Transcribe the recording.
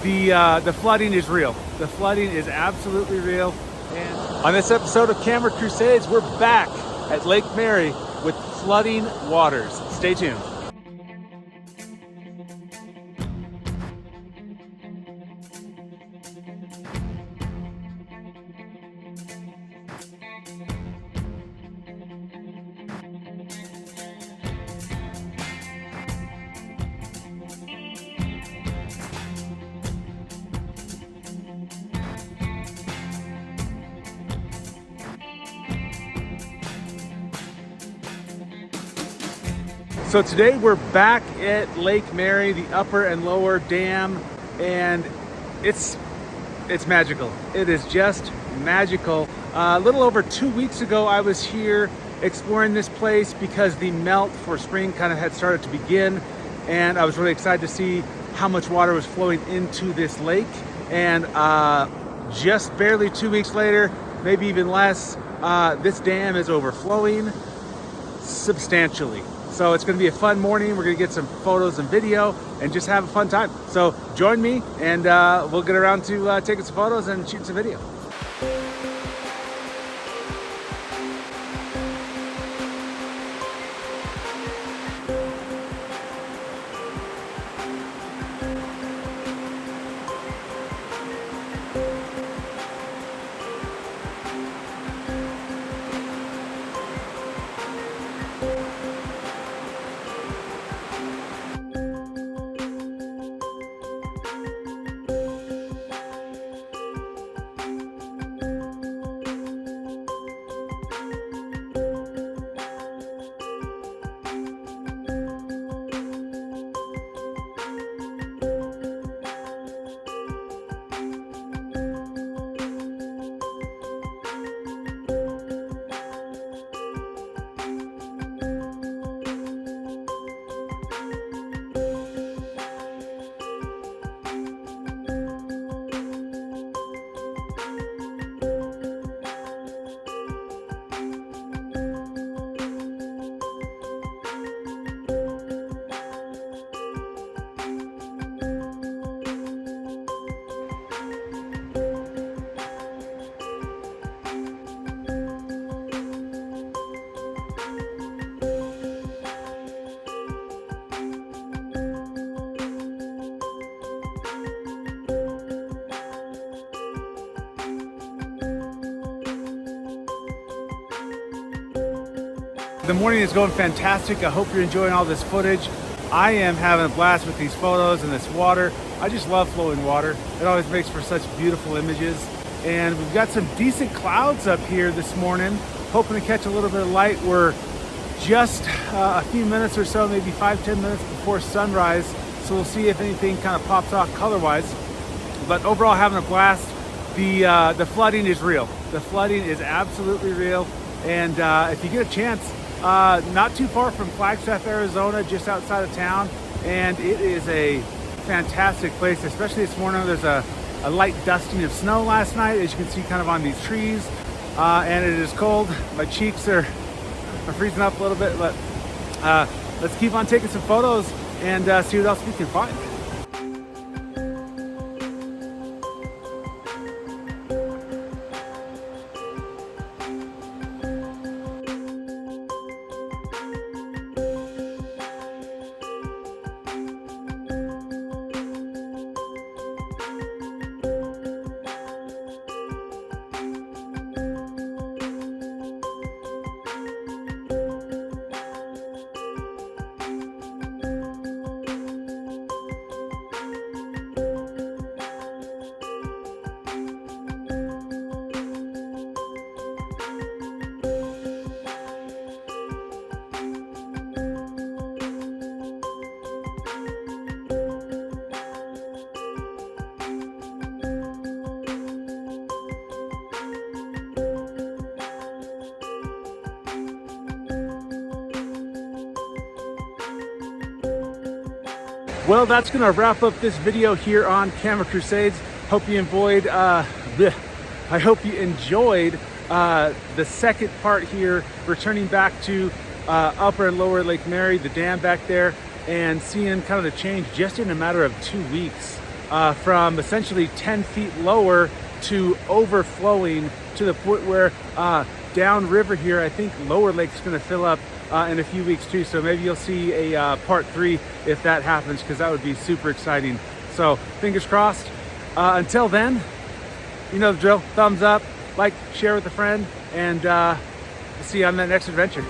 The flooding is real. The flooding is absolutely real. And on this episode of Camera Crusades, we're back at Lake Mary with flooding waters. Stay tuned. So today we're back at Lake Mary, the upper and lower dam, and it's magical. It is just magical. A little over 2 weeks ago, I was here exploring this place because the melt for spring kind of had started to begin, and I was really excited to see how much water was flowing into this lake. And just barely 2 weeks later, maybe even less, this dam is overflowing substantially. So it's going to be a fun morning. We're going to get some photos and video and just have a fun time. So join me and we'll get around to taking some photos and shooting some video. The morning is going fantastic. I hope you're enjoying all this footage. I am having a blast with these photos and this water. I just love flowing water. It always makes for such beautiful images. And we've got some decent clouds up here this morning. Hoping to catch a little bit of light. We're just a few minutes or so, maybe 5-10 minutes before sunrise. So we'll see if anything kind of pops off color-wise. But overall, having a blast. The flooding is real. The flooding is absolutely real. And if you get a chance, not too far from Flagstaff, Arizona, just outside of town, and it is a fantastic place, especially this morning. There's a light dusting of snow last night, as you can see kind of on these trees, and it is cold. My cheeks are freezing up a little bit, but let's keep on taking some photos and see what else we can find. Well, that's going to wrap up this video here on Camera Crusades. Hope you enjoyed. I hope you enjoyed the second part here, returning back to upper and lower Lake Mary, the dam back there, and seeing kind of the change just in a matter of 2 weeks. from essentially 10 feet lower to overflowing to the point where downriver here, I think Lower Lake's going to fill up in a few weeks too. So maybe you'll see a part 3 if that happens, because that would be super exciting. So fingers crossed. Until then, you know the drill. Thumbs up, like, share with a friend, and see you on that next adventure.